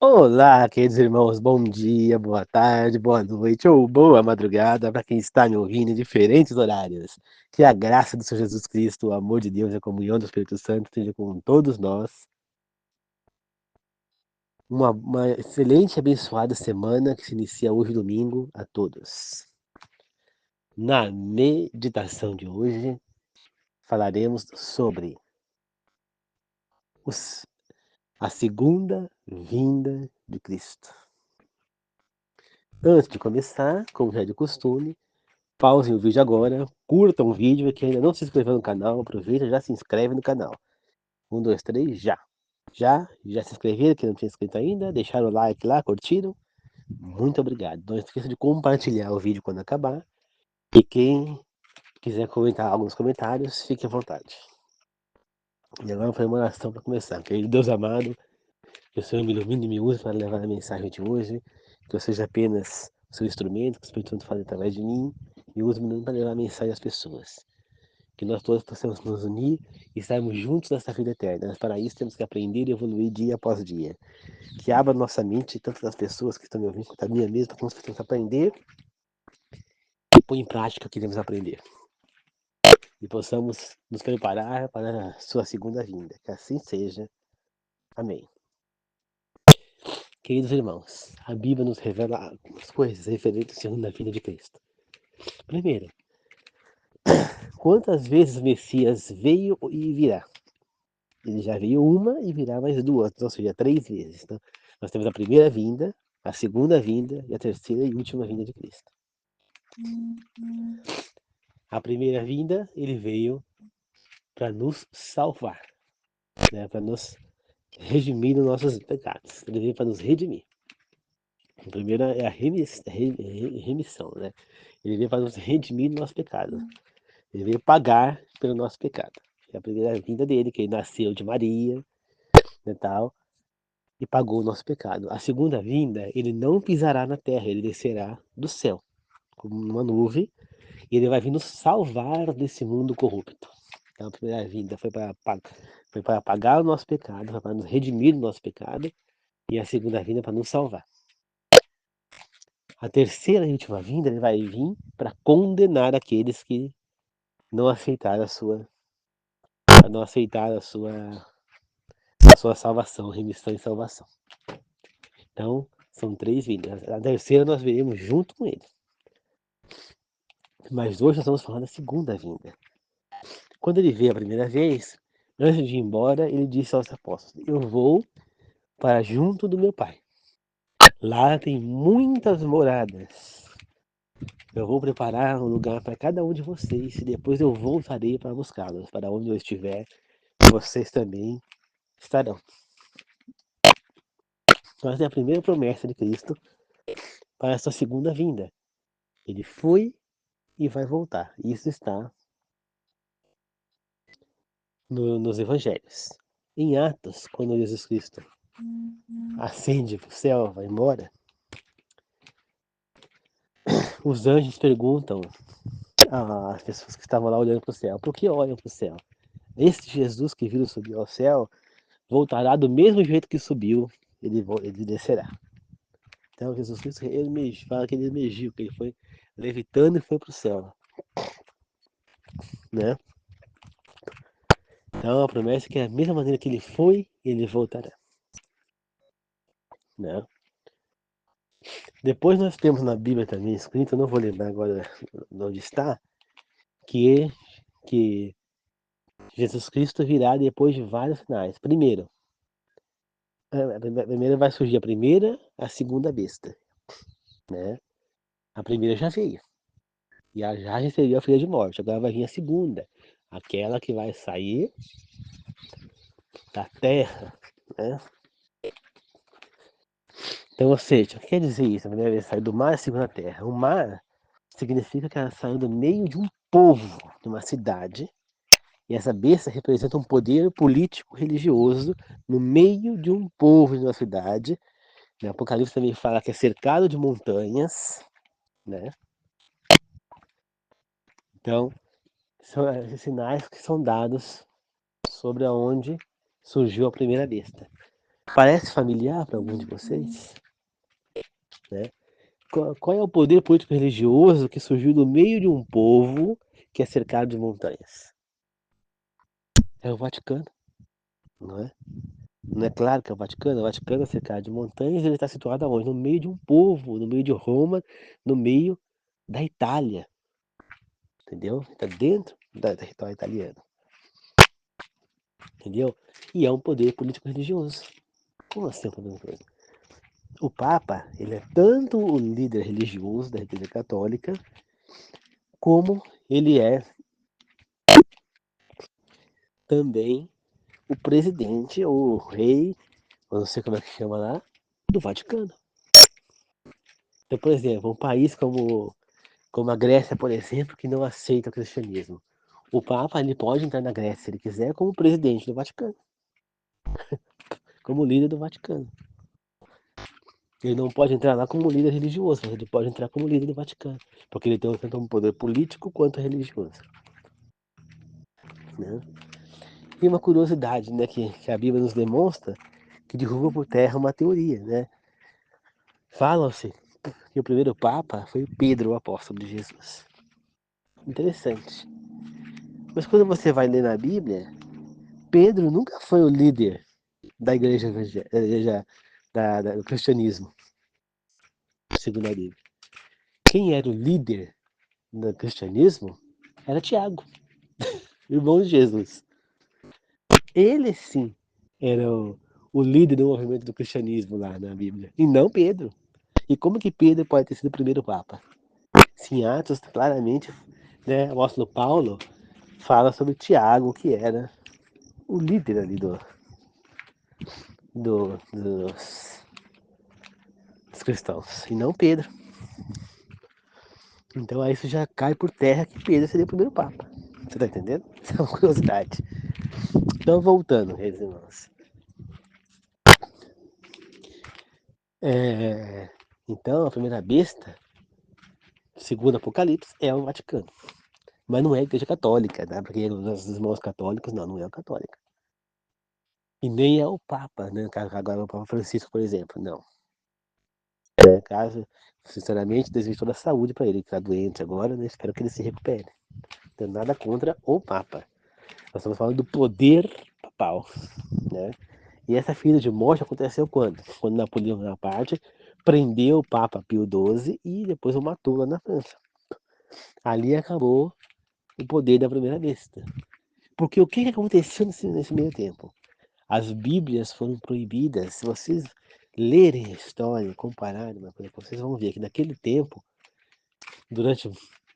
Olá, queridos irmãos, bom dia, boa tarde, boa noite ou boa madrugada para quem está me ouvindo em diferentes horários. Que a graça do Senhor Jesus Cristo, o amor de Deus e a comunhão do Espírito Santo esteja com todos nós. Uma excelente e abençoada semana que se inicia hoje, domingo, a todos. Na meditação de hoje, falaremos sobre a segunda vinda de Cristo. Antes de começar, como já é de costume, pausem o vídeo agora, curtam o vídeo e quem ainda não se inscreveu no canal, aproveita e já se inscreve no canal. 1, 2, 3, já. Já se inscreveram, quem não tinha inscrito ainda, deixaram o like lá, curtiram. Muito obrigado. Não esqueça de compartilhar o vídeo quando acabar. E quem quiser comentar algo nos comentários, fique à vontade. E agora foi uma oração para começar. Querido Deus amado, que o Senhor me ilumine e me use para levar a mensagem de hoje. Que eu seja apenas o seu instrumento, que o Espírito Santo fale através de mim. E use-me para levar a mensagem às pessoas. Que nós todos possamos nos unir e estarmos juntos nessa vida eterna. Mas para isso temos que aprender e evoluir dia após dia. Que abra nossa mente, tanto das pessoas que estão me ouvindo, quanto a minha mesma, para que nós possamos aprender e pôr em prática o que devemos aprender. E possamos nos preparar para a sua segunda vinda. Que assim seja. Amém. Queridos irmãos, a Bíblia nos revela algumas coisas referentes à segunda vinda de Cristo. Primeiro, quantas vezes o Messias veio e virá? Ele já veio uma e virá mais duas, ou seja, 3 vezes. Então, nós temos a primeira vinda, a segunda vinda e a terceira e última vinda de Cristo. A primeira vinda, ele veio para nos salvar, né, para nos redimir dos nossos pecados. Ele veio para nos redimir. A primeira é a remissão, né? Ele veio para nos redimir do nosso pecado. Ele veio pagar pelo nosso pecado. É a primeira vinda dele, que ele nasceu de Maria, né, tal, e pagou o nosso pecado. A segunda vinda, ele não pisará na terra, ele descerá do céu, como numa nuvem, e ele vai vir nos salvar desse mundo corrupto. Então, a primeira vinda foi para pagar o nosso pecado, foi para nos redimir do nosso pecado, e a segunda vinda para nos salvar. A terceira e última vinda, ele vai vir para condenar aqueles que não aceitaram a sua salvação, remissão e salvação. Então, são 3 vindas. A terceira nós veremos junto com ele. Mas hoje nós vamos falar da segunda vinda. Quando ele veio a primeira vez, antes de ir embora, ele disse aos apóstolos: Eu vou para junto do meu Pai. Lá tem muitas moradas. Eu vou preparar um lugar para cada um de vocês e depois eu voltarei para buscá-los. Para onde eu estiver, vocês também estarão. Então, essa é a primeira promessa de Cristo para a sua segunda vinda. Ele foi e vai voltar. Isso está nos evangelhos. Em Atos, quando Jesus Cristo ascende para o céu, vai embora, os anjos perguntam às pessoas que estavam lá olhando para o céu: por que olham para o céu? Este Jesus que viram subir ao céu voltará do mesmo jeito que subiu, ele descerá. Então Jesus Cristo fala que ele emergiu, que ele foi levitando e foi para o céu, né? Então a promessa é que da mesma maneira que ele foi, ele voltará, né? Depois nós temos na Bíblia também escrito, eu não vou lembrar agora onde está, que Jesus Cristo virá depois de vários sinais. Primeiro, primeiro vai surgir a primeira, a segunda besta, né? A primeira já veio, e já recebeu a filha de morte. Agora vai vir a segunda, aquela que vai sair da terra, né? Então, ou seja, o que quer dizer isso? A primeira vez saiu do mar, a segunda terra. O mar significa que ela saiu do meio de um povo, de uma cidade, e essa besta representa um poder político religioso no meio de um povo, de uma cidade. O Apocalipse também fala que é cercado de montanhas, né? Então, são esses sinais que são dados sobre aonde surgiu a primeira besta. Parece familiar para algum de vocês? Né? Qual é o poder político religioso que surgiu no meio de um povo que é cercado de montanhas? É o Vaticano, não é? Não é claro que é o Vaticano? O Vaticano é cercado de montanhas e ele está situado aonde? No meio de um povo, no meio de Roma, no meio da Itália, entendeu? Está dentro do território italiano, entendeu? E é um poder político religioso. Como assim é um poder político? O Papa, ele é tanto o líder religioso da Igreja Católica, como ele é também o presidente, ou o rei, eu não sei como é que chama lá, do Vaticano. Então, por exemplo, um país como a Grécia, por exemplo, que não aceita o cristianismo. O Papa ele pode entrar na Grécia se ele quiser como presidente do Vaticano, como líder do Vaticano. Ele não pode entrar lá como líder religioso, mas ele pode entrar como líder do Vaticano, porque ele tem tanto um poder político quanto religioso. Né? E uma curiosidade, né, que a Bíblia nos demonstra, que derruba por terra uma teoria, né? Falam-se que o primeiro Papa foi Pedro, o apóstolo de Jesus. Interessante. Mas quando você vai ler na Bíblia, Pedro nunca foi o líder da igreja do cristianismo, segundo a Bíblia. Quem era o líder do cristianismo era Tiago, irmão de Jesus. Ele sim era o líder do movimento do cristianismo lá na Bíblia, e não Pedro. E como que Pedro pode ter sido o primeiro Papa? Sim, Atos, claramente, né, o apóstolo Paulo fala sobre Tiago, que era o líder ali dos cristãos, e não Pedro. Então aí isso já cai por terra que Pedro seria o primeiro Papa. Você tá entendendo? Isso é uma curiosidade. Então, voltando, reis irmãos. Então, a primeira besta, segundo Apocalipse, é o Vaticano. Mas não é a Igreja Católica, tá? Porque os irmãos católicos, não é a católica. E nem é o Papa, né? Agora o Papa Francisco, por exemplo, não. Caso, sinceramente, desejo toda a saúde para ele, que está doente agora, né? Espero que ele se recupere. Não tenho nada contra o Papa. Nós estamos falando do poder papal, né? E essa filha de morte aconteceu quando? Quando Napoleão Bonaparte prendeu o Papa Pio XII e depois o matou lá na França. Ali acabou o poder da primeira besta. Porque o que aconteceu nesse meio tempo? As Bíblias foram proibidas. Se vocês lerem a história, compararem uma coisa, vocês vão ver que naquele tempo, durante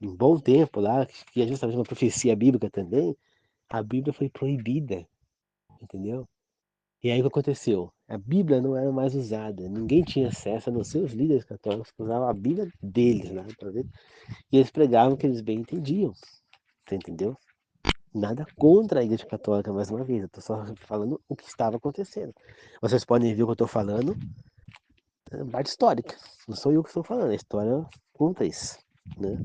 um bom tempo lá, que é justamente uma profecia bíblica também, a Bíblia foi proibida, entendeu? E aí o que aconteceu? A Bíblia não era mais usada, ninguém tinha acesso, a não ser os líderes católicos que usavam a Bíblia deles, né, pra ver, e eles pregavam o que eles bem entendiam, você entendeu? Nada contra a Igreja Católica, mais uma vez, eu tô só falando o que estava acontecendo. Vocês podem ver o que eu estou falando, é parte histórica, não sou eu que estou falando, a história conta isso, né?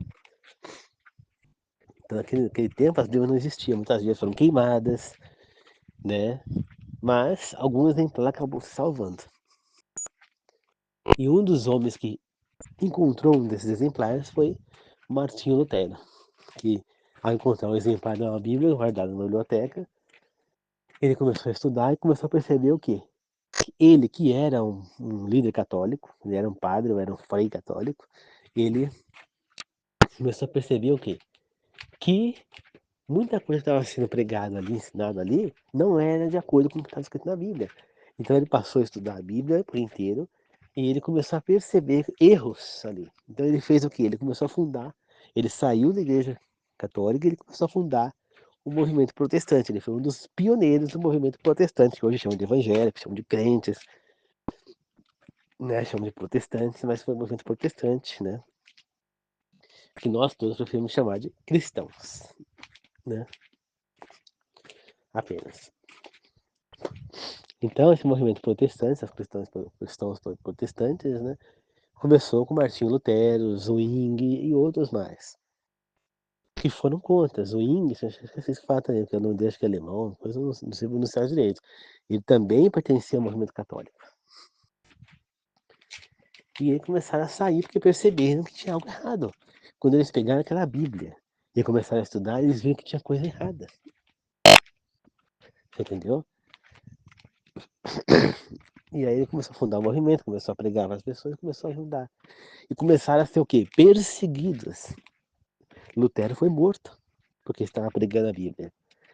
Então naquele tempo as Bíblias não existiam, muitas Bíblias foram queimadas, né? Mas algum exemplar acabou se salvando. E um dos homens que encontrou um desses exemplares foi Martinho Lutero, que ao encontrar um exemplar da Bíblia guardado na biblioteca, ele começou a estudar e começou a perceber o quê? Que ele, que era um líder católico, ele era um padre, ou era um frei católico, ele começou a perceber o quê? Que muita coisa que estava sendo pregada ali, ensinada ali, não era de acordo com o que estava escrito na Bíblia. Então ele passou a estudar a Bíblia por inteiro e ele começou a perceber erros ali. Então ele fez o quê? Ele começou a fundar, ele saiu da igreja católica e ele começou a fundar o movimento protestante. Ele foi um dos pioneiros do movimento protestante, que hoje chamam de evangélicos, chamam de crentes, né? Chamam de protestantes, mas foi um movimento protestante, né? Que nós todos preferimos chamar de cristãos, né? Apenas. Então, esse movimento protestante, os cristãos protestantes, né, começou com Martinho Lutero, Zwingli e outros mais. que foram contra. Zwingli, esqueci que fala também, porque o nome dele acho que é alemão, depois eu não sei pronunciar direito. Ele também pertencia ao movimento católico. E eles começaram a sair porque perceberam que tinha algo errado. Quando eles pegaram aquela Bíblia e começaram a estudar, eles viram que tinha coisa errada. Você entendeu? E aí ele começou a fundar o movimento, começou a pregar para as pessoas, começou a ajudar. E começaram a ser o quê? Perseguidos. Lutero foi morto, porque estava pregando a Bíblia.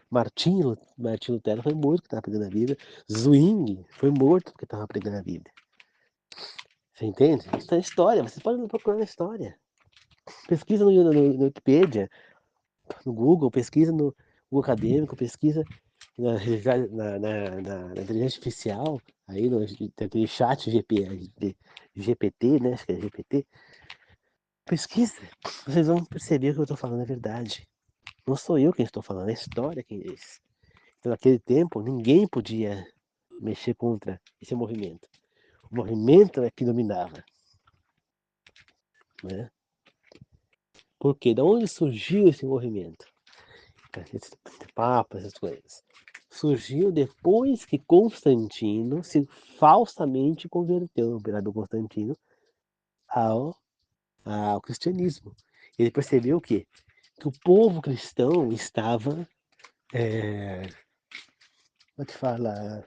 Martim Lutero foi morto porque estava pregando a Bíblia. Zwingli foi morto porque estava pregando a Bíblia. Você entende? Isso é história, vocês podem procurar na história. Pesquisa no Wikipedia, no Google, pesquisa no Google Acadêmico, pesquisa na inteligência artificial, aí no aquele chat GPT, né? Acho que é GPT. Pesquisa, vocês vão perceber que eu estou falando é verdade. Não sou eu quem estou falando, é a história quem diz. Então, naquele tempo, ninguém podia mexer contra esse movimento. O movimento é que dominava. Né? Por quê? Da onde surgiu esse movimento? Esse Papa, essas coisas. Surgiu depois que Constantino se falsamente converteu, o imperador Constantino, ao cristianismo. Ele percebeu que o povo cristão estava, como é que fala,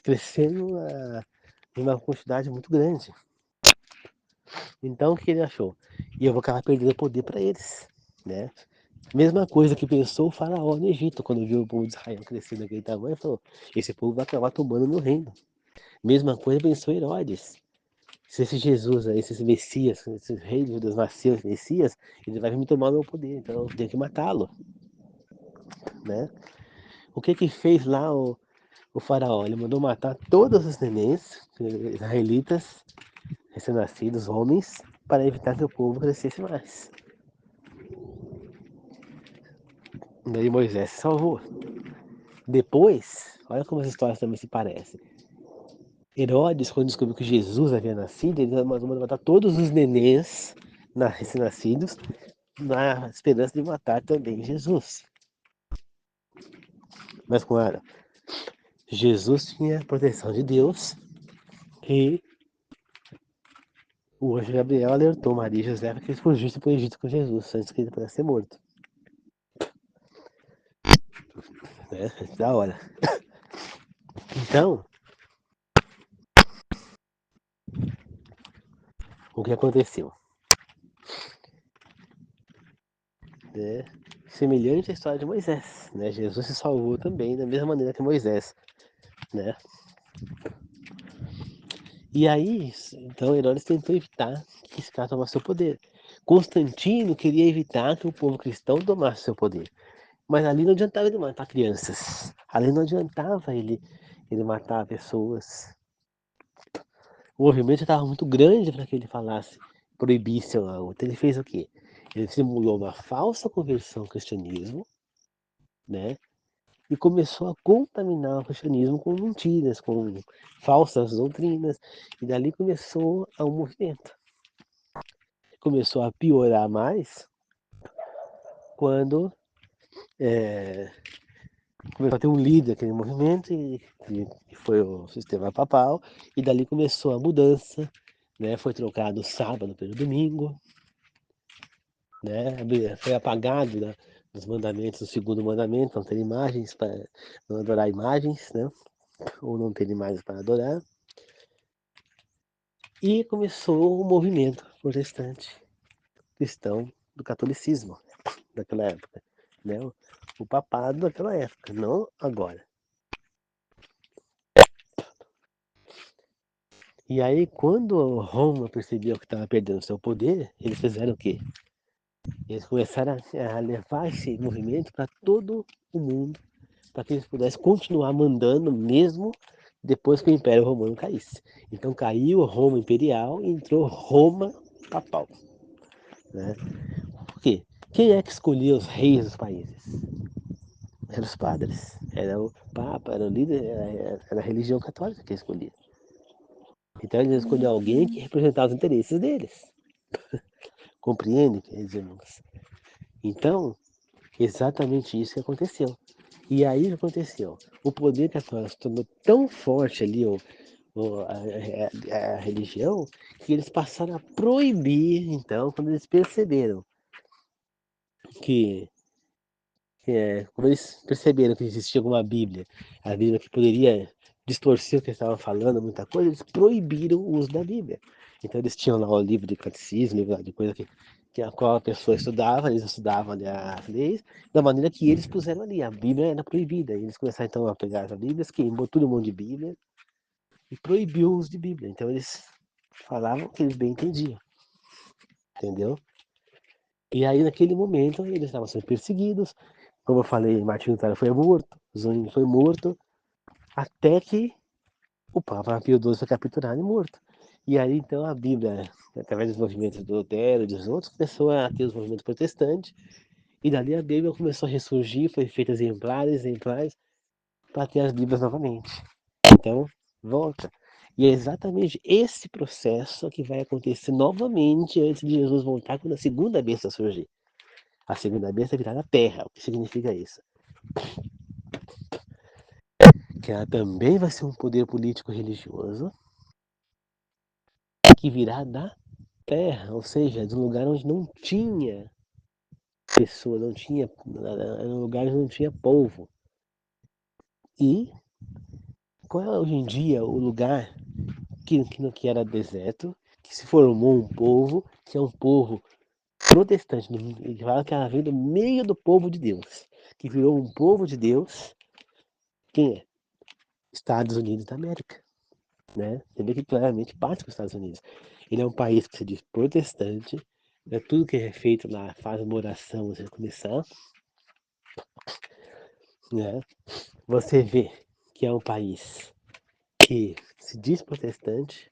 crescendo em uma quantidade muito grande. Então o que ele achou? E eu vou acabar perdendo poder para eles, né? Mesma coisa que pensou o faraó no Egito, quando viu o povo de Israel crescer daquele tamanho, falou, esse povo vai acabar tomando meu reino. Mesma coisa pensou Herodes. Se esse Jesus, esse Messias, esse rei de Deus nasceu, esse Messias, ele vai me tomar o meu poder, então eu tenho que matá-lo, né? O que que fez lá o faraó? Ele mandou matar todos os nenéns israelitas, recém-nascidos, homens, para evitar que o povo crescesse mais. Daí Moisés se salvou. Depois, olha como as histórias também se parecem. Herodes, quando descobriu que Jesus havia nascido, ele mandou matar todos os nenéns recém-nascidos, na esperança de matar também Jesus. Mas claro, Jesus tinha a proteção de Deus e o anjo Gabriel alertou Maria e José para que eles fugissem para o Egito com Jesus, antes que ele pudesse ser morto. Né? Da hora. Então, o que aconteceu? Né? Semelhante à história de Moisés. Né? Jesus se salvou também da mesma maneira que Moisés. Né? E aí, então Herodes tentou evitar que esse cara tomasse seu poder. Constantino queria evitar que o povo cristão tomasse seu poder. Mas ali não adiantava ele matar crianças. Ali não adiantava ele matar pessoas. O movimento estava muito grande para que ele falasse, proibisse algo. Então ele fez o quê? Ele simulou uma falsa conversão ao cristianismo, né? E começou a contaminar o cristianismo com mentiras, com falsas doutrinas. E dali começou um movimento. Começou a piorar mais quando começou a ter um líder daquele movimento, que foi o sistema papal, e dali começou a mudança, né? Foi trocado o sábado pelo domingo, né? Foi apagado, né, dos mandamentos, o segundo mandamento, não ter imagens para não adorar imagens, né? Ou não ter imagens para adorar. E começou o movimento protestante cristão do catolicismo daquela época, né? O papado daquela época, não agora. E aí, quando Roma percebeu que estava perdendo seu poder, eles fizeram o quê? Eles começaram a levar esse movimento para todo o mundo, para que eles pudessem continuar mandando mesmo depois que o Império Romano caísse. Então caiu Roma Imperial e entrou Roma Papal. Né? Por quê? Quem é que escolhia os reis dos países? Eram os padres, era o Papa, era o líder, era a religião católica que escolhia. Então eles escolhiam alguém que representava os interesses deles. Compreende, queridos irmãos? Então, exatamente isso que aconteceu. E aí o que aconteceu? O poder católico se tornou tão forte ali, a religião, que eles passaram a proibir, então, quando eles perceberam que quando eles perceberam que existia alguma Bíblia, a Bíblia que poderia distorcer o que eles estavam falando, muita coisa, eles proibiram o uso da Bíblia. Então eles tinham lá o livro de catecismo, livro lá de coisa que a qual a pessoa estudava, eles estudavam ali as leis, da maneira que eles puseram ali. A Bíblia era proibida. E eles começaram então a pegar as Bíblias, queimou todo mundo de Bíblia e proibiu o uso de Bíblia. Então eles falavam que eles bem entendiam, entendeu? E aí naquele momento eles estavam sendo perseguidos. Como eu falei, Martinho Lutero foi morto, Zwingli foi morto, até que o Papa Pio XII foi capturado e morto. E aí então a Bíblia, através dos movimentos do Lutero e dos outros, começou a ter os movimentos protestantes, e dali a Bíblia começou a ressurgir, foi feita exemplares, para ter as Bíblias novamente. Então, volta. E é exatamente esse processo que vai acontecer novamente antes de Jesus voltar, quando a segunda besta surgir. A segunda besta virá na terra. O que significa isso? Que ela também vai ser um poder político religioso que virá da terra, ou seja, de um lugar onde não tinha pessoa, não tinha, era um lugar onde não tinha povo. E qual é hoje em dia o lugar que era deserto, que se formou um povo, que é um povo protestante, que fala que ela vem do meio do povo de Deus, que virou um povo de Deus, quem é? Estados Unidos da América. Né? Você vê que claramente parte com os Estados Unidos. Ele é um país que se diz protestante, né? Tudo que é feito lá faz uma oração antes de começar. Né? Você vê que é um país que se diz protestante,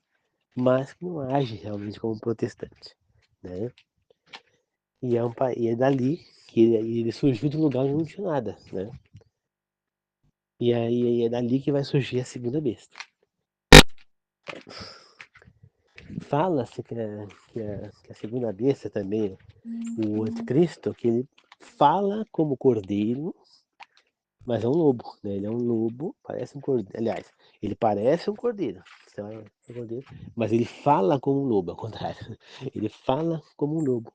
mas que não age realmente como protestante. Né? E é dali que ele surgiu de um lugar onde não tinha nada. Né? E aí é dali que vai surgir a segunda besta. Fala-se que a segunda besta também, o anticristo, que ele fala como cordeiro, mas é um lobo, né? Ele é um lobo, parece um cordeiro. Aliás, ele parece um cordeiro, mas ele fala como um lobo, ao contrário. Ele fala como um lobo.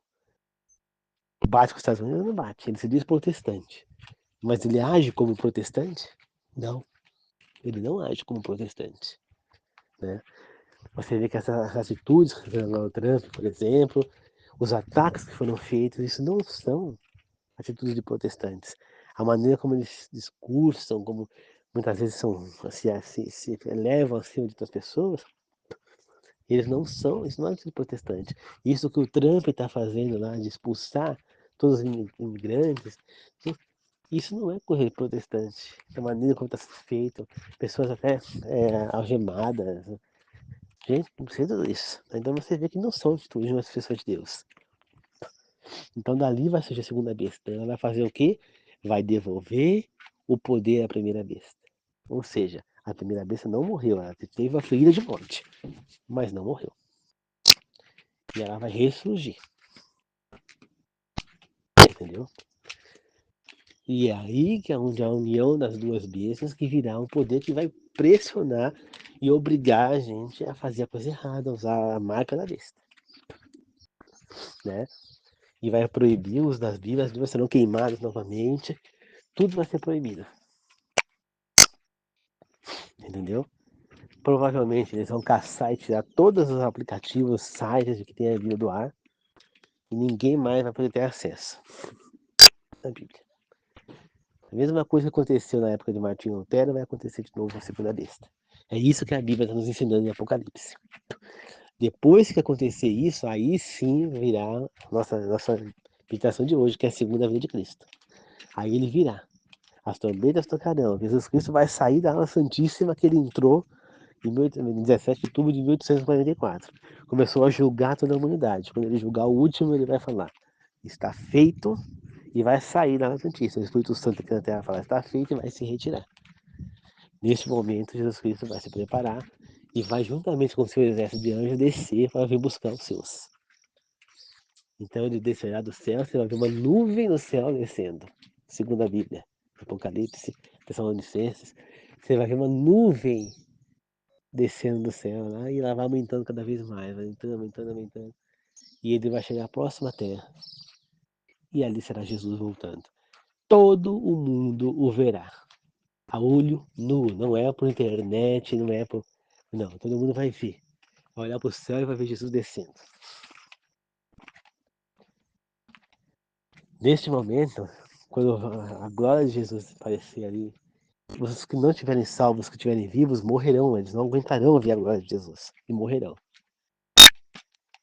Bate com os Estados Unidos? Não bate. Ele se diz protestante. Mas ele age como protestante? Não. Ele não age como protestante. Né? Você vê que essas atitudes que o Trump, por exemplo, os ataques que foram feitos, isso não são atitudes de protestantes. A maneira como eles discursam, como muitas vezes se elevam acima de outras pessoas, eles não são, isso não é atitude protestante. Isso que o Trump está fazendo lá, de expulsar todos os imigrantes, isso não é coisa protestante. A maneira como está sendo feito, pessoas até algemadas, gente, não precisa tudo isso. Então você vê que não são atitudes de uma pessoa de Deus. Então dali vai surgir a segunda besta. Ela vai fazer o quê? Vai devolver o poder à primeira besta. Ou seja, a primeira besta não morreu, ela teve a ferida de morte, mas não morreu. E ela vai ressurgir. Entendeu? E é aí que é onde a união das duas bestas que virá um poder que vai pressionar e obrigar a gente a fazer a coisa errada, a usar a marca da besta. Né? E vai proibir os das Bíblias, as Bíblias serão queimadas novamente, tudo vai ser proibido. Entendeu? Provavelmente eles vão caçar e tirar todos os aplicativos, sites que tem a Bíblia do ar, e ninguém mais vai poder ter acesso à Bíblia. A mesma coisa que aconteceu na época de Martinho Lutero vai acontecer de novo na segunda besta. É isso que a Bíblia está nos ensinando em Apocalipse. Depois que acontecer isso, aí sim virá nossa meditação de hoje, que é a segunda vinda de Cristo. Aí ele virá. As trombetas tocarão. Jesus Cristo vai sair da ala santíssima que ele entrou em 17 de outubro de 1844. Começou a julgar toda a humanidade. Quando ele julgar o último, ele vai falar: está feito, e vai sair da ala santíssima. O Espírito Santo aqui na terra fala: está feito, e vai se retirar. Neste momento, Jesus Cristo vai se preparar e vai, juntamente com o seu exército de anjos, descer para vir buscar os seus. Então ele descerá do céu, você vai ver uma nuvem no céu descendo, segundo a Bíblia, Apocalipse, Tessalonicenses, você vai ver uma nuvem descendo do céu lá e ela vai aumentando cada vez mais, vai aumentando, aumentando, aumentando. E ele vai chegar à próxima terra e ali será Jesus voltando. Todo o mundo o verá, a olho nu, não é por internet, não é por... Não, todo mundo vai ver, vai olhar para o céu e vai ver Jesus descendo. Neste momento, quando a glória de Jesus aparecer ali, os que não estiverem salvos, que estiverem vivos, morrerão, eles não aguentarão ver a glória de Jesus e morrerão.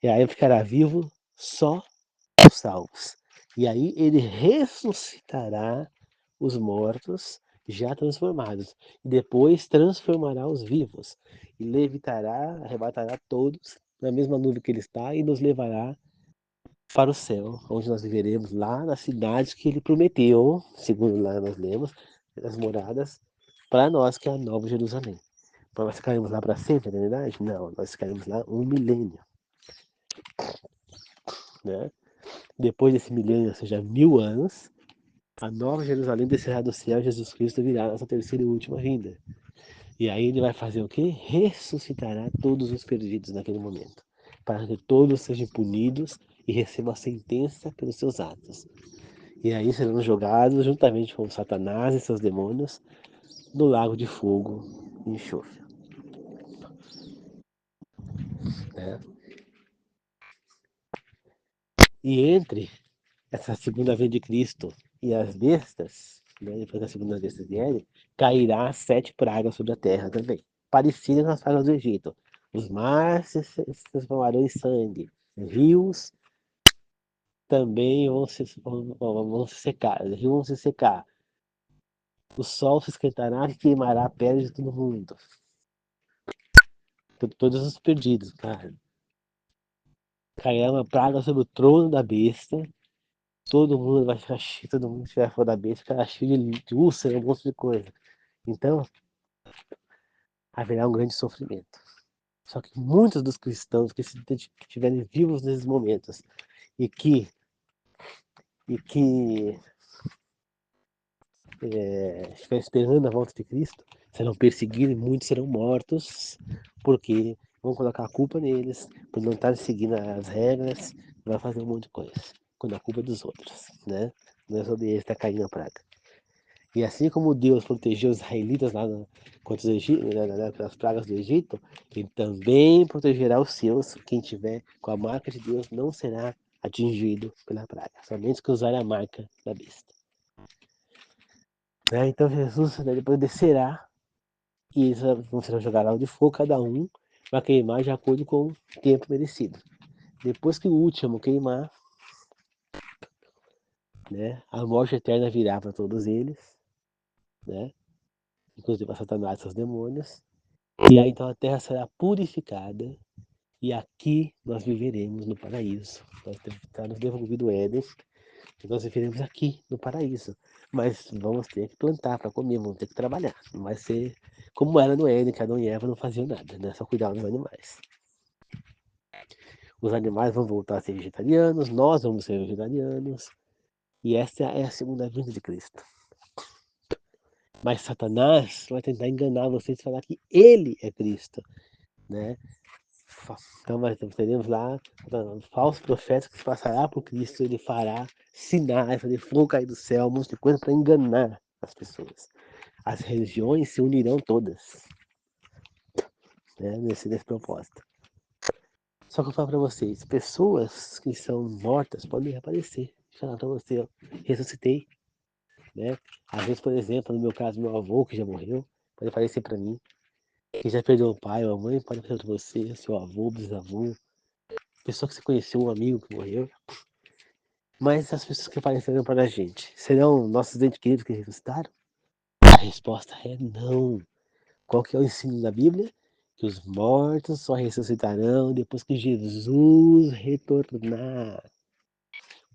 E aí ficará vivo só os salvos. E aí ele ressuscitará os mortos já transformados, e depois transformará os vivos, e levitará, arrebatará todos na mesma nuvem que ele está, e nos levará para o céu, onde nós viveremos lá na cidade que ele prometeu, segundo lá nós lemos, as moradas para nós, que é a Nova Jerusalém. Mas nós ficaremos lá para sempre, na verdade? Não, nós ficaremos lá um milênio, né? Depois desse milênio, ou seja, 1000 anos, a Nova Jerusalém descerá do céu, Jesus Cristo virá nessa terceira e última vinda. E aí ele vai fazer o quê? Ressuscitará todos os perdidos naquele momento, para que todos sejam punidos e recebam a sentença pelos seus atos. E aí serão jogados juntamente com Satanás e seus demônios no lago de fogo e enxofre, né? E entre essa segunda vez de Cristo e as bestas, né, depois da segunda besta vierem, cairá 7 pragas sobre a terra também, parecidas com as pragas do Egito. Os mares se transformarão em sangue, rios também vão se secar, os rios vão se secar, o sol se esquentará e queimará a pele de todo mundo, todos os perdidos, cara. Cairá uma praga sobre o trono da besta, todo mundo vai ficar cheio, todo mundo que estiver fora da besta ficará cheio de úlcera, um monte de coisa. Então, haverá um grande sofrimento. Só que muitos dos cristãos que estiverem vivos nesses momentos e que estiverem esperando a volta de Cristo, serão perseguidos e muitos serão mortos, porque vão colocar a culpa neles, por não estarem seguindo as regras, vai fazer um monte de coisa, quando a culpa é dos outros, né? Não é sobre eles que está caindo a praga. E assim como Deus protegeu os israelitas lá contra as pragas do Egito, ele também protegerá os seus. Quem tiver com a marca de Deus não será atingido pela praga, somente que usar a marca da besta. Né? Então Jesus, né, depois descerá e eles vão ser jogados lá de fogo, cada um vai queimar de acordo com o tempo merecido. Depois que o último queimar, né, a morte eterna virá para todos eles, né, inclusive para Satanás e seus demônios. E aí então a terra será purificada e aqui nós viveremos no paraíso. Nós teremos devolvido o Éden e nós viveremos aqui no paraíso. Mas vamos ter que plantar para comer, vamos ter que trabalhar. Não vai ser como era no Éden, que Adão e Eva não faziam nada, né? Só cuidavam dos animais. Os animais vão voltar a ser vegetarianos, nós vamos ser vegetarianos. E essa é a segunda vinda de Cristo. Mas Satanás vai tentar enganar vocês e falar que ele é Cristo, né? Então nós teremos lá falsos profetas que se passará por Cristo, ele fará sinais, fazer fogo cair do céu, um monte de coisa para enganar as pessoas. As religiões se unirão todas, né, nesse propósito. Só que eu falo para vocês, pessoas que são mortas podem reaparecer. Falar para você, eu ressuscitei, né? Às vezes, por exemplo, no meu caso, meu avô que já morreu, pode aparecer para mim. Quem já perdeu o pai ou a mãe pode aparecer para você, seu avô, bisavô, pessoa que você conheceu, um amigo que morreu. Mas as pessoas que apareceram para a gente serão nossos entes queridos que ressuscitaram? A resposta é não. Qual que é o ensino da Bíblia? Que os mortos só ressuscitarão depois que Jesus retornar.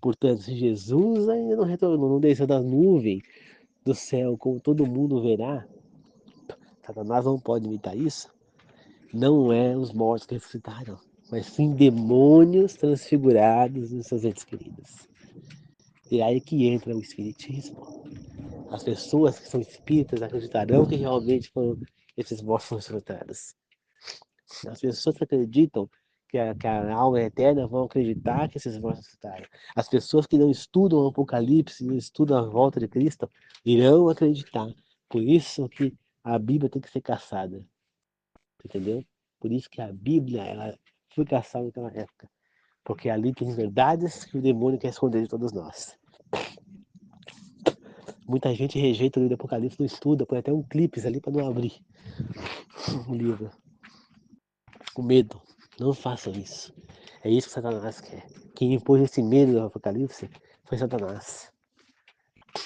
Portanto, se Jesus ainda não retornou, não desceu da nuvem do céu, como todo mundo verá, Satanás não pode imitar isso. Não é os mortos que ressuscitaram. mas sim demônios transfigurados nos seus entes queridos. E aí que entra o espiritismo. As pessoas que são espíritas acreditarão que realmente foram esses mortos ressuscitados. As pessoas que acreditam que a alma é eterna vão acreditar que esses mortos ressuscitaram. As pessoas que não estudam o Apocalipse, não estudam a volta de Cristo, irão acreditar. Por isso que a Bíblia tem que ser caçada. Entendeu? Por isso que a Bíblia ela foi caçada naquela época. Porque ali tem verdades que o demônio quer esconder de todos nós. Muita gente rejeita o livro do Apocalipse, não estuda, põe até um clipe ali para não abrir o livro. Com medo. Não façam isso. É isso que Satanás quer. Quem impôs esse medo do Apocalipse foi Satanás.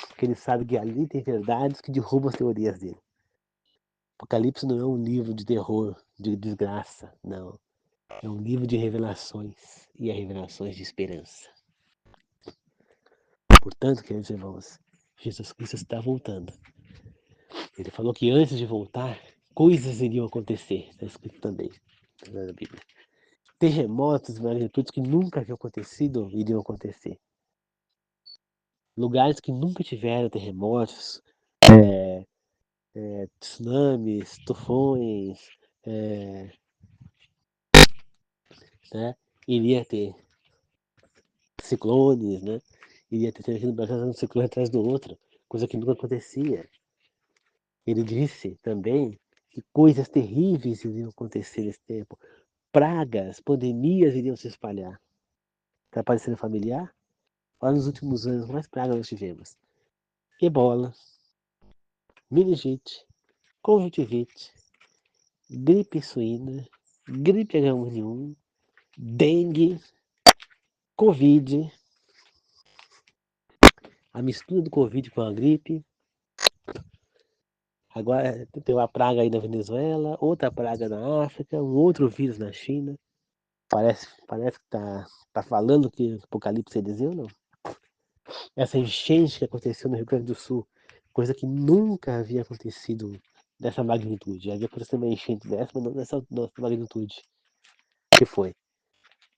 Porque ele sabe que ali tem verdades que derrubam as teorias dele. Apocalipse não é um livro de terror, de desgraça, não. É um livro de revelações e é revelações de esperança. Portanto, queridos irmãos, Jesus Cristo está voltando. Ele falou que antes de voltar, coisas iriam acontecer. Está escrito também na Bíblia. Terremotos, magnitudes que nunca haviam acontecido, iriam acontecer. Lugares que nunca tiveram terremotos, tsunamis, tufões, né? Iria ter ciclones, né? Iria ter aqui no Brasil um ciclone atrás do outro, coisa que nunca acontecia. Ele disse também que coisas terríveis iriam acontecer nesse tempo. Pragas, pandemias iriam se espalhar. Está parecendo familiar? Olha nos últimos anos, mais pragas nós tivemos. Ebola, meningite, conjuntivite, gripe suína, gripe H1N1, dengue, covid, a mistura do covid com a gripe. Agora tem uma praga aí na Venezuela, outra praga na África, um outro vírus na China. Parece que tá falando o que o Apocalipse ia dizer ou não? Essa enchente que aconteceu no Rio Grande do Sul, coisa que nunca havia acontecido dessa magnitude. Havia acontecido uma enchente dessa, mas não dessa magnitude que foi.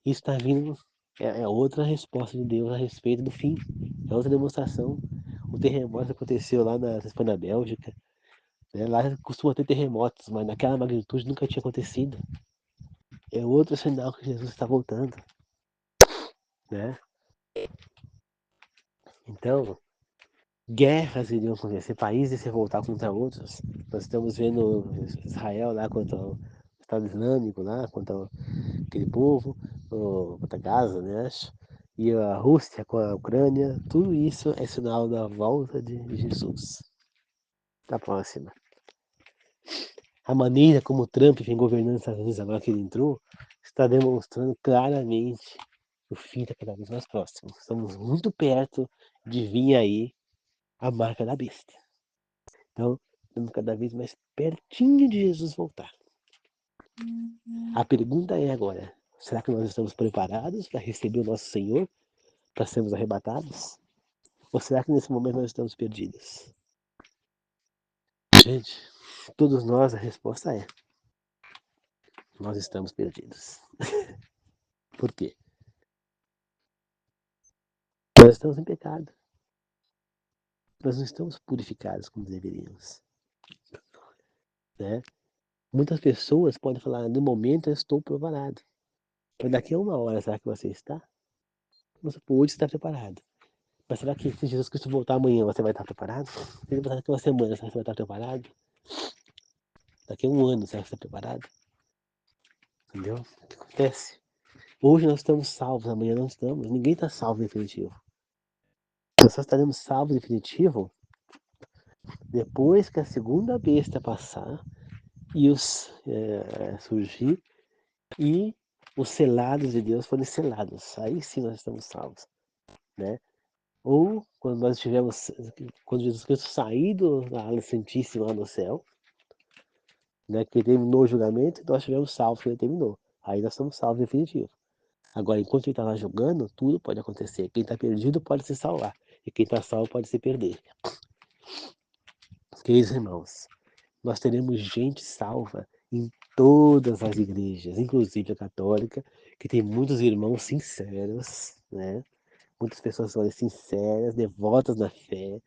Isso está vindo, é outra resposta de Deus a respeito do fim. É outra demonstração. O terremoto aconteceu lá na Bélgica. Né? Lá costuma ter terremotos, mas naquela magnitude nunca tinha acontecido. É outro sinal que Jesus está voltando. Né? Então, guerras iriam acontecer, países se voltar contra outros. Nós estamos vendo Israel lá contra o Estado Islâmico, lá contra aquele povo, contra Gaza, né? E a Rússia com a Ucrânia. Tudo isso é sinal da volta de Jesus. Da próxima. A maneira como o Trump vem governando os Estados Unidos agora que ele entrou, está demonstrando claramente que o fim está cada vez mais próximo. Estamos muito perto de vir aí a marca da besta. Então, estamos cada vez mais pertinho de Jesus voltar. A pergunta é agora, será que nós estamos preparados para receber o nosso Senhor, para sermos arrebatados? Ou será que nesse momento nós estamos perdidos? Gente, todos nós, a resposta é, nós estamos perdidos. Por quê? Nós estamos em pecado. Nós não estamos purificados como deveríamos. Né? Muitas pessoas podem falar, no momento eu estou preparado. Mas daqui a uma hora, será que você está? Vamos supor, hoje você está preparado. Mas será que se Jesus Cristo voltar amanhã, você vai estar preparado? Se ele voltar daqui a uma semana, será que você vai estar preparado? Daqui a um ano, será que você está preparado? Entendeu? O que acontece? Hoje nós estamos salvos, amanhã não estamos. Ninguém está salvo em definitivo. Nós só estaremos salvos em definitivo depois que a segunda besta passar e surgir e os selados de Deus forem selados. Aí sim nós estamos salvos. Né? Ou quando nós estivermos, quando Jesus Cristo sair da ala santíssima lá no céu, né, que ele terminou o julgamento, nós estivermos salvos que ele terminou. Aí nós estamos salvos em definitivo. Agora, enquanto ele está lá julgando, tudo pode acontecer. Quem está perdido pode se salvar. E quem está salvo pode se perder. Queridos irmãos, nós teremos gente salva em todas as igrejas, inclusive a católica, que tem muitos irmãos sinceros, né? Muitas pessoas olha, sinceras, devotas na fé,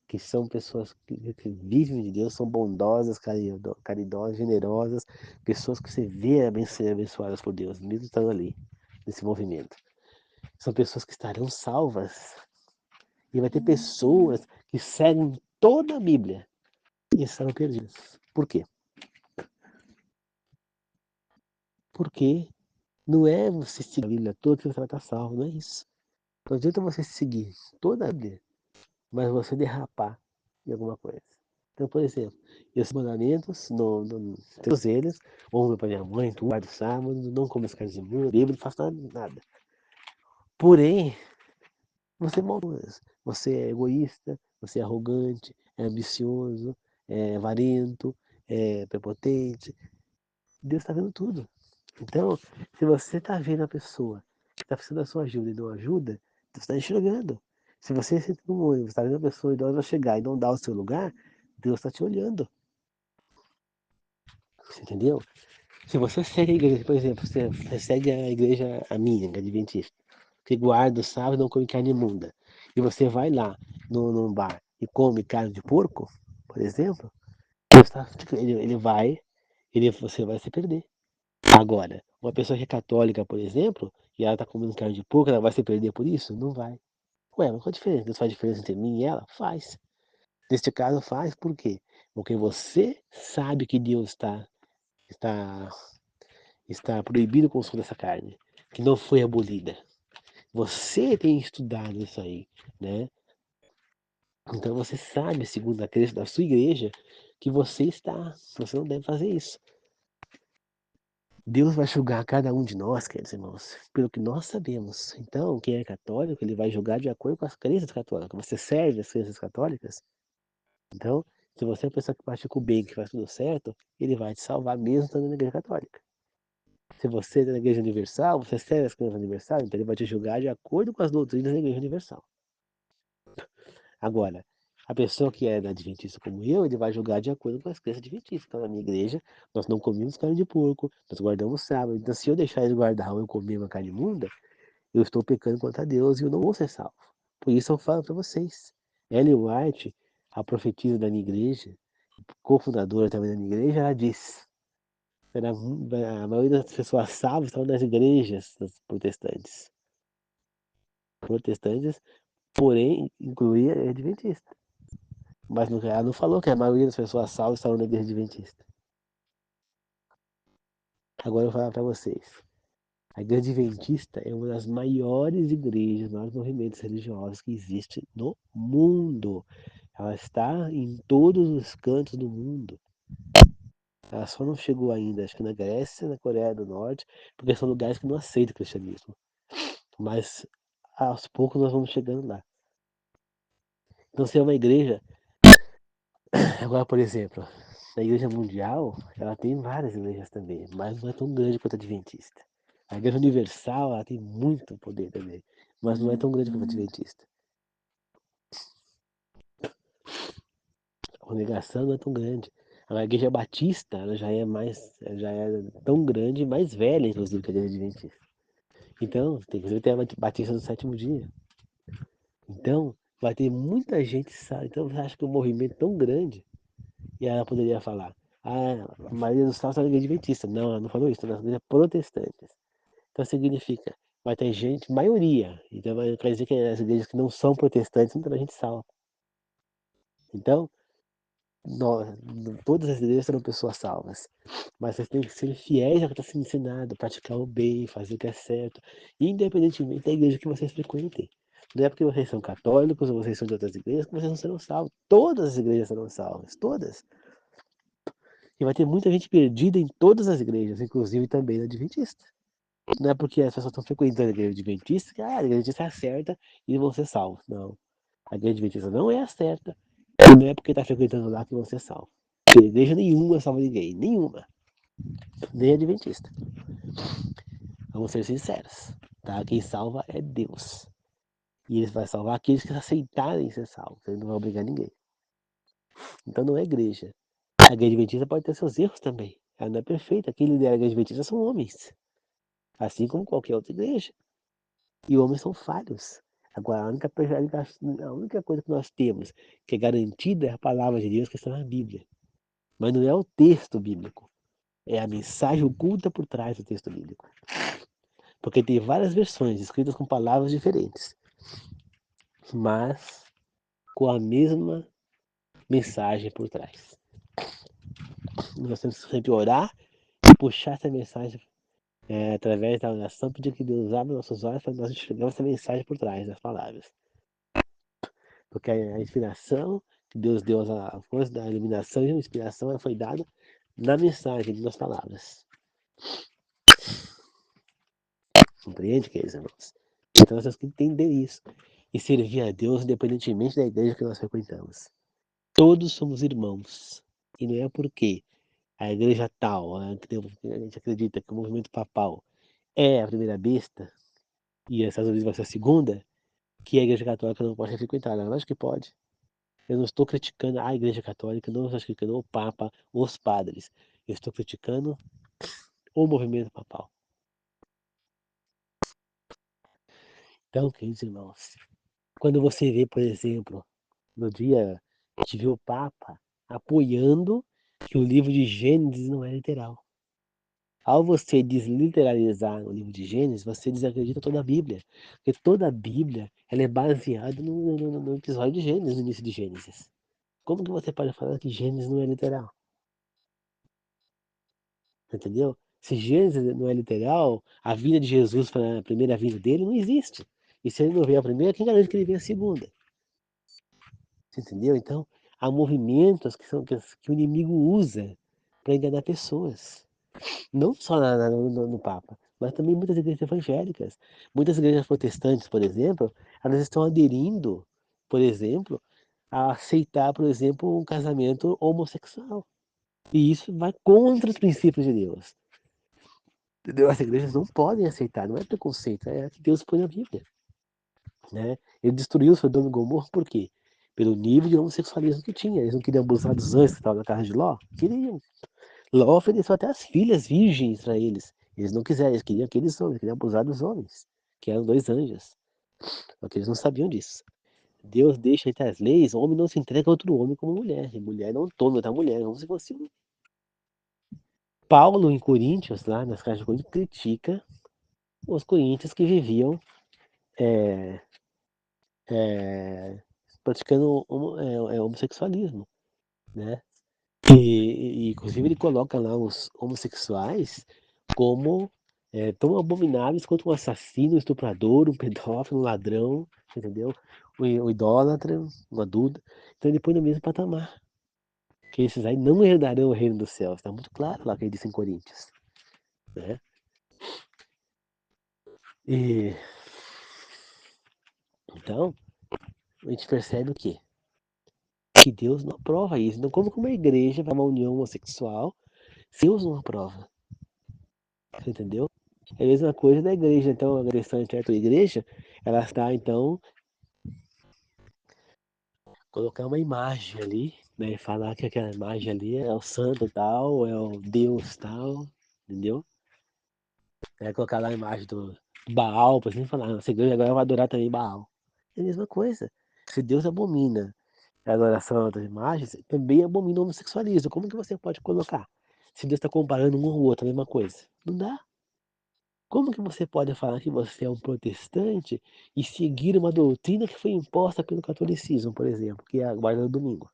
que são pessoas que vivem de Deus, são bondosas, caridosas, generosas, pessoas que você vê abençoadas por Deus, mesmo estando ali, nesse movimento. São pessoas que estarão salvas. E vai ter pessoas que seguem toda a Bíblia e estarão perdidas. Por quê? Porque não é você seguir a Bíblia toda que você vai estar salvo, não é isso. Não adianta você seguir toda a Bíblia, mas você derrapar em alguma coisa. Então, por exemplo, esses mandamentos, todos eles, honra para minha mãe, tu guarda o sábado, não come as carnes imundas, bêbado, não faço nada. Porém, você é maldoso, você é egoísta, você é arrogante, é ambicioso, é avarento, é prepotente. Deus está vendo tudo. Então, se você está vendo a pessoa que está precisando da sua ajuda e não ajuda, Deus está enxergando. Se você senta no ônibus, está vendo a pessoa e não vai chegar e não dá o seu lugar, Deus está te olhando. Você entendeu? Se você segue a igreja, por exemplo, você segue a igreja, a minha, a Adventista, que guarda o sábado e não come carne imunda, e você vai lá num bar e come carne de porco, por exemplo, você vai se perder. Agora, uma pessoa que é católica, por exemplo, e ela está comendo carne de porco, ela vai se perder por isso? Não vai. Ué, mas qual a diferença? Deus faz diferença entre mim e ela? Faz. Neste caso faz, por quê? Porque você sabe que Deus está, está proibido o consumo dessa carne, que não foi abolida. Você tem estudado isso aí, né? Então você sabe, segundo a crença da sua igreja, que você não deve fazer isso. Deus vai julgar cada um de nós, queridos irmãos, pelo que nós sabemos. Então, quem é católico, ele vai julgar de acordo com as crenças católicas. Você serve as crenças católicas? Então, se você é uma pessoa que pratica o bem, que faz tudo certo, ele vai te salvar mesmo estando na igreja católica. Se você é da igreja universal, você serve as crenças universais, então ele vai te julgar de acordo com as doutrinas da igreja universal. Agora, a pessoa que é da adventista como eu, ele vai julgar de acordo com as crenças adventistas. Então, na minha igreja, nós não comemos carne de porco, nós guardamos sábado. Então, se eu deixar ele guardar ou eu comer uma carne imunda, eu estou pecando contra Deus e eu não vou ser salvo. Por isso eu falo para vocês. Ellen White, a profetisa da minha igreja, cofundadora também da minha igreja, ela disse: a maioria das pessoas salvas estão nas igrejas das protestantes. Protestantes, porém, incluía adventista. Mas ela não falou que a maioria das pessoas salvas estão na igreja adventista. Agora eu vou falar para vocês. A igreja adventista é uma das maiores igrejas, maiores movimentos religiosos que existe no mundo. Ela está em todos os cantos do mundo. Ela só não chegou ainda, acho que na Grécia, na Coreia do Norte, porque são lugares que não aceitam o cristianismo. Mas aos poucos nós vamos chegando lá. Então, se é uma igreja, agora, por exemplo, a igreja mundial, ela tem várias igrejas também, mas não é tão grande quanto a adventista. A igreja universal, ela tem muito poder também, mas não é tão grande quanto a adventista. A congregação não é tão grande. A igreja batista, ela já é tão grande, mais velha, inclusive, que a igreja adventista. Então, tem que ter a batista do sétimo dia. Então, vai ter muita gente, sabe? Então, você acha que o movimento é tão grande, e ela poderia falar, a maioria dos salvos é na igreja adventista. Não, ela não falou isso, nas igrejas protestantes. Então, significa, vai ter gente, maioria. Então, quer dizer que as igrejas que não são protestantes, não tem gente salva. Então, nós, todas as igrejas serão pessoas salvas. Mas vocês têm que ser fiéis ao que está sendo ensinado, praticar o bem, fazer o que é certo, independentemente da igreja que vocês frequentem. Não é porque vocês são católicos ou vocês são de outras igrejas que vocês não serão salvos. Todas as igrejas serão salvas, todas. E vai ter muita gente perdida em todas as igrejas, inclusive também na Adventista. Não é porque as pessoas estão frequentando a igreja Adventista que a igreja Adventista é a certa e vão ser salvos. Não. A igreja Adventista não é a certa e não é porque está frequentando lá que vão ser salvos. Igreja nenhuma salva ninguém, nenhuma. Nem Adventista. Vamos ser sinceros, tá? Quem salva é Deus. E ele vai salvar aqueles que aceitarem ser salvos. Ele não vai obrigar ninguém. Então não é igreja. A igreja adventista pode ter seus erros também. ela não é perfeita. Quem lidera a igreja adventista são homens, assim como qualquer outra igreja. E homens são falhos. Agora, a única coisa que nós temos que é garantida é a palavra de Deus que está na Bíblia. Mas não é o texto bíblico, é a mensagem oculta por trás do texto bíblico. Porque tem várias versões escritas com palavras diferentes, mas com a mesma mensagem por trás. Nós temos que sempre orar e puxar essa mensagem através da oração, pedir que Deus abra nossos olhos para nós enxergarmos essa mensagem por trás das palavras. Porque a inspiração que Deus deu, a força da iluminação e a inspiração foi dada na mensagem, nas palavras. Compreende, queridos irmãos? Então nós temos que entender isso e servir a Deus independentemente da igreja que nós frequentamos. Todos somos irmãos. E não é porque a igreja tal, a gente acredita que o movimento papal é a primeira besta e os Estados Unidos vai ser a segunda, que a igreja católica não pode ser frequentada. Lógico que pode. Eu não estou criticando a igreja católica, não estou criticando o Papa, os padres. Eu estou criticando o movimento papal. Então, queridos irmãos, quando você vê, por exemplo, no dia a gente vê o Papa apoiando que o livro de Gênesis não é literal. Ao você desliteralizar o livro de Gênesis, você desacredita toda a Bíblia. Porque toda a Bíblia ela é baseada no episódio de Gênesis, no início de Gênesis. Como que você pode falar que Gênesis não é literal? Entendeu? Se Gênesis não é literal, a vinda de Jesus, a primeira vinda dele, não existe. E se ele não veio a primeira, quem garante que ele veio a segunda? Você entendeu? Então, há movimentos que o inimigo usa para enganar pessoas. Não só no Papa, mas também muitas igrejas evangélicas. Muitas igrejas protestantes, por exemplo, elas estão aderindo, por exemplo, a aceitar, por exemplo, um casamento homossexual. E isso vai contra os princípios de Deus. Entendeu? As igrejas não podem aceitar, não é preconceito, é que Deus põe na Bíblia. Né? Ele destruiu Sodoma e Gomorra por quê? Pelo nível de homossexualismo que tinha. Eles não queriam abusar dos anjos que estavam na casa de Ló? Queriam. Ló ofereceu até as filhas virgens para eles. Eles não quiseram, eles queriam aqueles homens, queriam abusar dos homens, que eram dois anjos. Só que eles não sabiam disso. Deus deixa entre as leis, o homem não se entrega a outro homem como mulher. E mulher não toma outra mulher, como se fosse um. Paulo, em Coríntios, lá nas cartas de Coríntios, critica os coríntios que viviam é, é, praticando homossexualismo, né? Inclusive ele coloca lá os homossexuais como tão abomináveis quanto um assassino, um estuprador, um pedófilo, um ladrão, entendeu? O idólatra, um adulto. Então ele põe no mesmo patamar. Que esses aí não herdarão o reino dos céus. Está muito claro lá que ele disse em Coríntios. Né? E, então, a gente percebe o quê? Que Deus não aprova isso. Então, como que uma igreja vai uma união homossexual se Deus não aprova? Você entendeu? É a mesma coisa da igreja. Então, a agressão entre a tua igreja, ela está, então, colocar uma imagem ali, né? Falar que aquela imagem ali é o santo tal, é o Deus tal, entendeu? Colocar lá a imagem do Baal, por exemplo, falar, nossa igreja agora vai adorar também Baal. É a mesma coisa. Se Deus abomina a adoração a outras imagens, também abomina o homossexualismo. Como que você pode colocar? Se Deus está comparando um ou outro, a mesma coisa. Não dá. Como que você pode falar que você é um protestante e seguir uma doutrina que foi imposta pelo catolicismo, por exemplo, que é a guarda do domingo?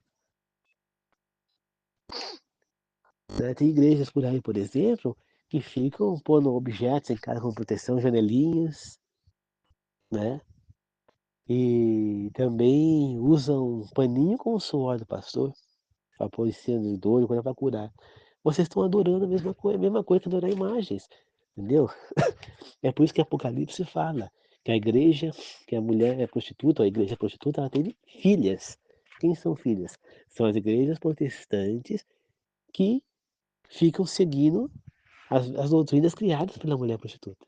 Né? Tem igrejas por aí, por exemplo, que ficam pondo objetos em casa com proteção, janelinhas, né? E também usam um paninho com o suor do pastor para pôr em cima do dor, coisa para curar. Vocês estão adorando a mesma coisa que adorar imagens, entendeu? É por isso que Apocalipse fala que a igreja, que a mulher é prostituta, a igreja prostituta, ela teve filhas. Quem são filhas? São as igrejas protestantes que ficam seguindo as doutrinas criadas pela mulher prostituta.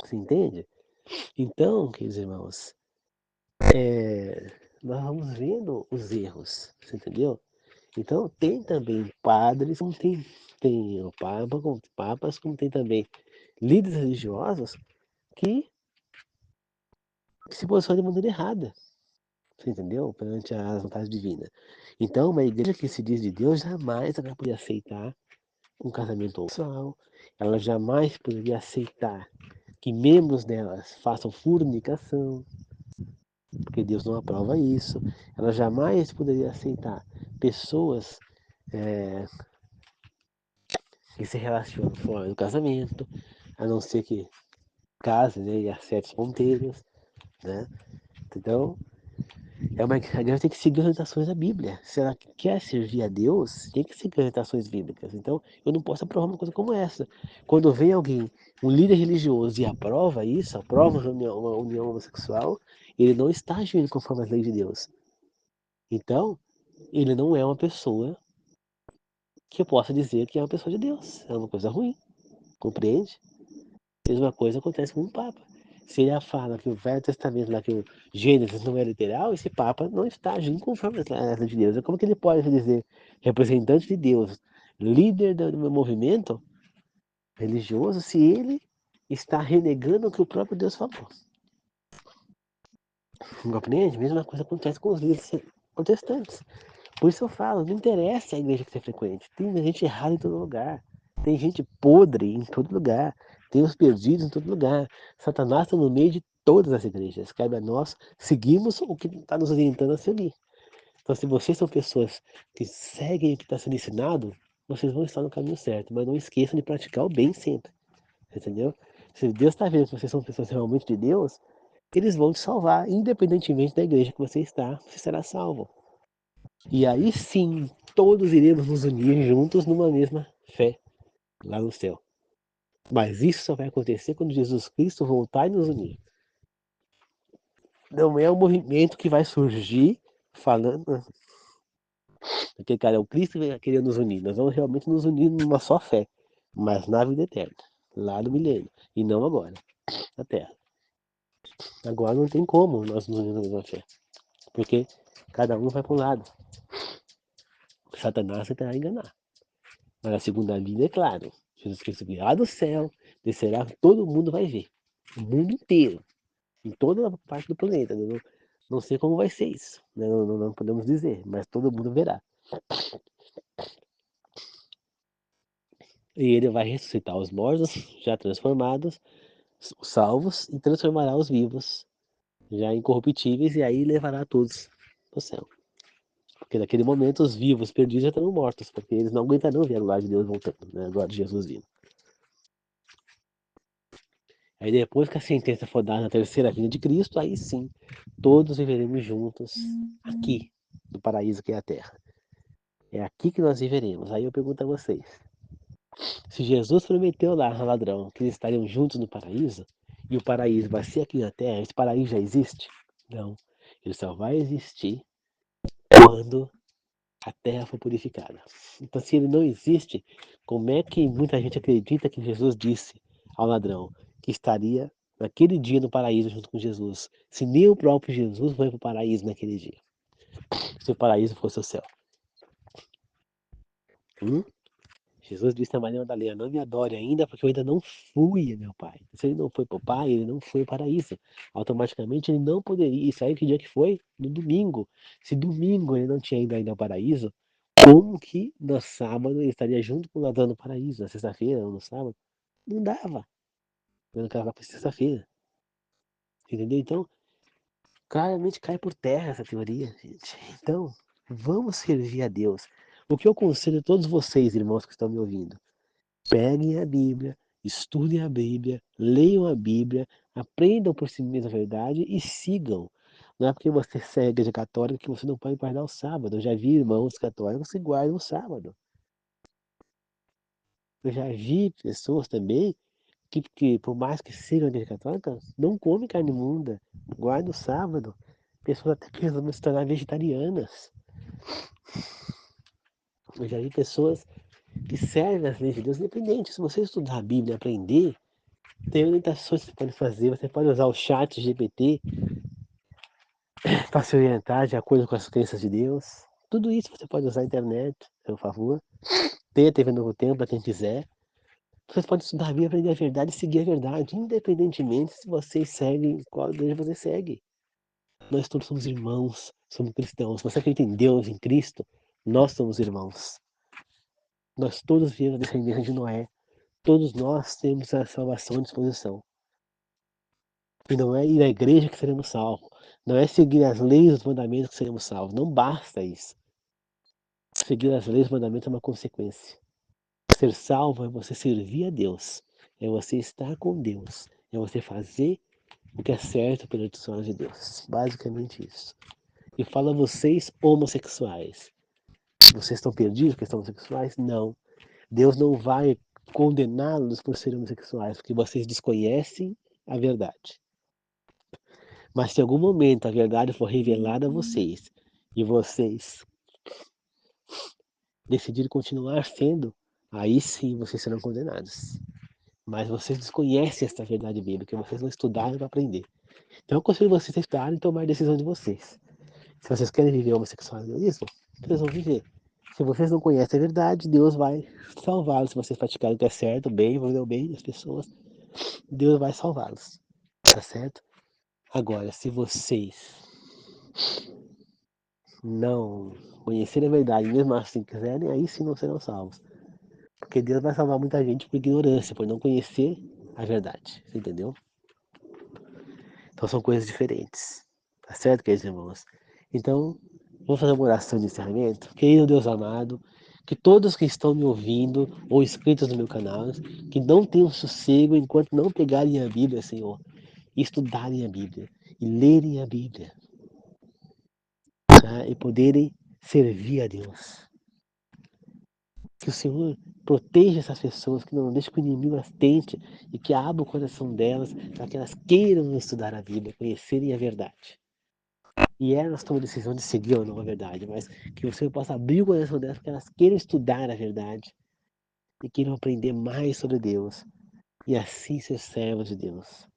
Você entende? Então, queridos irmãos, nós vamos vendo os erros, você entendeu? Então tem também padres, como tem o Papa, como papas, como tem também líderes religiosos que se posicionam de maneira errada, você entendeu? Perante as vontades divinas. Então, uma igreja que se diz de Deus jamais vai poder aceitar um casamento homossexual, ela jamais poderia aceitar que membros delas façam fornicação, porque Deus não aprova isso. Ela jamais poderia aceitar pessoas que se relacionam fora do casamento, a não ser que casem, né, e acertem ponteiros, né? Então, a igreja tem que seguir as orientações da Bíblia. Se ela quer servir a Deus, tem que seguir as orientações bíblicas. Então, eu não posso aprovar uma coisa como essa. Quando vem alguém, um líder religioso, e aprova isso, aprova uma união homossexual, ele não está agindo conforme as leis de Deus. Então, ele não é uma pessoa que eu possa dizer que é uma pessoa de Deus. É uma coisa ruim, compreende? A mesma coisa acontece com o Papa. Se ele fala que o Velho Testamento, lá que o Gênesis não é literal, esse Papa não está agindo conforme as leis de Deus. Como que ele pode dizer representante de Deus, líder do movimento religioso, se ele está renegando o que o próprio Deus falou? Não compreende? A mesma coisa acontece com os líderes protestantes. Por isso eu falo, não interessa a igreja que você frequente. Tem gente errada em todo lugar. Tem gente podre em todo lugar. Tem os perdidos em todo lugar. Satanás está no meio de todas as igrejas. Cabe a nós seguirmos o que está nos orientando a seguir. Então, se vocês são pessoas que seguem o que está sendo ensinado, vocês vão estar no caminho certo. Mas não esqueçam de praticar o bem sempre. Entendeu? Se Deus está vendo que vocês são pessoas realmente de Deus, eles vão te salvar, independentemente da igreja que você está, você será salvo. E aí sim, todos iremos nos unir juntos numa mesma fé lá no céu. Mas isso só vai acontecer quando Jesus Cristo voltar e nos unir. Não é um movimento que vai surgir falando que, cara, é o Cristo que vai querer nos unir. Nós vamos realmente nos unir numa só fé, mas na vida eterna, lá no milênio, e não agora, na Terra. Agora não tem como nós nos unirmos na mesma fé, porque cada um vai para um lado. Satanás tentará enganar. Mas a segunda vinda é claro. Jesus Cristo virá do céu, descerá, todo mundo vai ver. O mundo inteiro, em toda parte do planeta. Não sei como vai ser isso, né? Não podemos dizer, mas todo mundo verá. E ele vai ressuscitar os mortos, já transformados, os salvos, e transformará os vivos, já incorruptíveis, e aí levará todos para o céu. Porque naquele momento os vivos perdidos já estarão mortos, porque eles não aguentarão ver a glória de Deus voltando, né? A glória de Jesus vindo. Aí depois que a sentença for dada na terceira vinda de Cristo, aí sim, todos viveremos juntos aqui, no paraíso que é a terra. É aqui que nós viveremos. Aí eu pergunto a vocês, se Jesus prometeu lá ao ladrão que eles estariam juntos no paraíso, e o paraíso vai ser aqui na terra, esse paraíso já existe? Não. Ele só vai existir quando a terra for purificada. Então, se ele não existe, como é que muita gente acredita que Jesus disse ao ladrão que estaria naquele dia no paraíso junto com Jesus, se nem o próprio Jesus foi para o paraíso naquele dia, se o paraíso fosse o céu? Hum? Jesus disse a Maria Madalena, não me adore ainda, porque eu ainda não fui a meu pai. Se ele não foi para o pai, ele não foi para o paraíso. Automaticamente ele não poderia. Isso aí que dia que foi? No domingo. Se domingo ele não tinha ido ainda ao paraíso, como que no sábado ele estaria junto com o ladrão no paraíso? Na sexta-feira ou no sábado? Não dava. Eu não quero para sexta-feira. Entendeu? Então, claramente cai por terra essa teoria, gente. Então, vamos servir a Deus. O que eu aconselho a todos vocês, irmãos que estão me ouvindo, peguem a Bíblia, estudem a Bíblia, leiam a Bíblia, aprendam por si mesmos a verdade e sigam. Não é porque você segue a igreja católica que você não pode guardar o sábado. Eu já vi irmãos católicos que guardam o sábado. Eu já vi pessoas também que por mais que sigam a igreja católica, não comem carne imunda, guardam o sábado. Pessoas até que resolvem se tornar vegetarianas. Eu já vi pessoas que servem as leis de Deus, independente. Se você estudar a Bíblia e aprender, tem orientações que você pode fazer. Você pode usar o chat GPT para se orientar de acordo com as crenças de Deus. Tudo isso você pode usar a internet, a seu favor. Tem a TV Novo Tempo para quem quiser. Vocês podem estudar a Bíblia, aprender a verdade e seguir a verdade, independentemente se vocês seguem qual igreja você segue. Nós todos somos irmãos, somos cristãos. Se você acredita em Deus, em Cristo, nós somos irmãos. Nós todos viemos da descendência de Noé. Todos nós temos a salvação à disposição. E não é ir à igreja que seremos salvos. Não é seguir as leis e os mandamentos que seremos salvos. Não basta isso. Seguir as leis e os mandamentos é uma consequência. Ser salvo é você servir a Deus. É você estar com Deus. É você fazer o que é certo pelos olhos de Deus. Basicamente isso. E fala vocês homossexuais. Vocês estão perdidos porque estão homossexuais? Não. Deus não vai condená-los por serem homossexuais, porque vocês desconhecem a verdade. Mas se em algum momento a verdade for revelada a vocês, e vocês decidirem continuar sendo, aí sim vocês serão condenados. Mas vocês desconhecem essa verdade bíblica, vocês não estudaram para aprender. Então eu aconselho vocês a estudarem e tomar a decisão de vocês. Se vocês querem viver homossexualismo, vocês vão viver. Se vocês não conhecem a verdade, Deus vai salvá-los. Se vocês praticarem o que é certo, o bem, fazer o bem das pessoas, Deus vai salvá-los. Tá certo? Agora, se vocês não conhecerem a verdade, mesmo assim quiserem, aí sim não serão salvos. Porque Deus vai salvar muita gente por ignorância, por não conhecer a verdade. Você entendeu? Então são coisas diferentes. Tá certo, queridos irmãos? Então, vou fazer uma oração de encerramento. Querido Deus amado, que todos que estão me ouvindo ou inscritos no meu canal, que não tenham sossego enquanto não pegarem a Bíblia, Senhor, e estudarem a Bíblia, e lerem a Bíblia, tá? E poderem servir a Deus. Que o Senhor proteja essas pessoas, que não deixe que o inimigo as tente e que abra o coração delas para que elas queiram estudar a Bíblia, conhecerem a verdade. E elas tomam a decisão de seguir ou não a verdade, mas que o Senhor possa abrir o coração delas para que elas queiram estudar a verdade e queiram aprender mais sobre Deus e assim ser servos de Deus.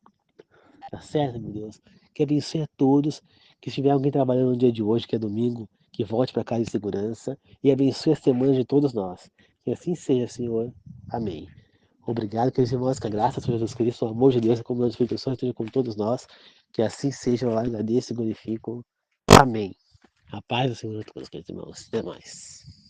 Tá certo, meu Deus? Que abençoe a todos. Que se tiver alguém trabalhando no dia de hoje, que é domingo, que volte para casa em segurança e abençoe a semana de todos nós. Que assim seja, Senhor. Amém. Obrigado, queridos irmãos, que a graça de Jesus Cristo, o amor de Deus e a comunhão do Espírito Santo esteja com todos nós. Que assim seja, eu agradeço e glorifico. Amém. A paz do Senhor a todos, queridos irmãos. Até mais.